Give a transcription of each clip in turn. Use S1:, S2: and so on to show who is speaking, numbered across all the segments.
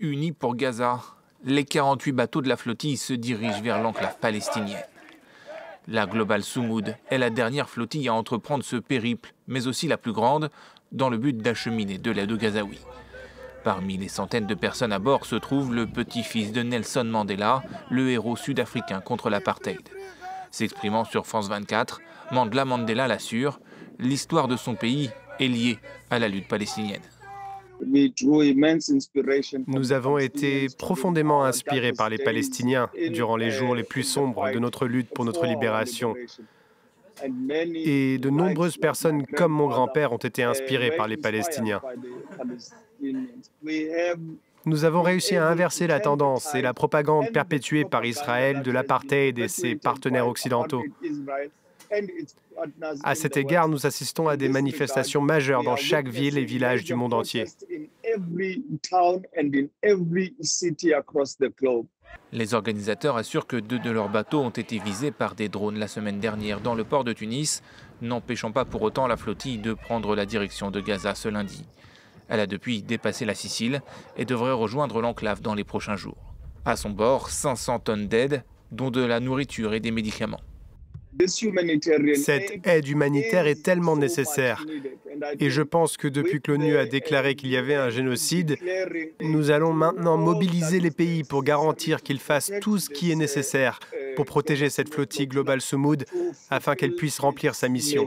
S1: unis pour Gaza. Les 48 bateaux de la flottille se dirigent vers l'enclave palestinienne. La Global Soumoud est la dernière flottille à entreprendre ce périple, mais aussi la plus grande, dans le but d'acheminer de l'aide aux Gazaouis. Parmi les centaines de personnes à bord se trouve le petit-fils de Nelson Mandela, le héros sud-africain contre l'apartheid. S'exprimant sur France 24, Mandela l'assure, l'histoire de son pays est liée à la lutte palestinienne.
S2: Nous avons été profondément inspirés par les Palestiniens durant les jours les plus sombres de notre lutte pour notre libération. Et de nombreuses personnes comme mon grand-père ont été inspirées par les Palestiniens. Nous avons réussi à inverser la tendance et la propagande perpétuée par Israël de l'apartheid et ses partenaires occidentaux. À cet égard, nous assistons à des manifestations majeures dans chaque ville et village du monde entier.
S1: Les organisateurs assurent que 2 de leurs bateaux ont été visés par des drones la semaine dernière dans le port de Tunis, n'empêchant pas pour autant la flottille de prendre la direction de Gaza ce lundi. Elle a depuis dépassé la Sicile et devrait rejoindre l'enclave dans les prochains jours. À son bord, 500 tonnes d'aide, dont de la nourriture et des médicaments.
S2: Cette aide humanitaire est tellement nécessaire. Et je pense que depuis que l'ONU a déclaré qu'il y avait un génocide, nous allons maintenant mobiliser les pays pour garantir qu'ils fassent tout ce qui est nécessaire pour protéger cette flottille Global Soumoud afin qu'elle puisse remplir sa mission.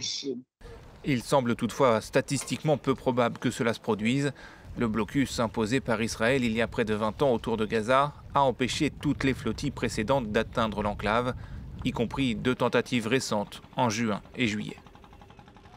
S1: Il semble toutefois statistiquement peu probable que cela se produise. Le blocus imposé par Israël il y a près de 20 ans autour de Gaza a empêché toutes les flottilles précédentes d'atteindre l'enclave, y compris 2 tentatives récentes en juin et juillet.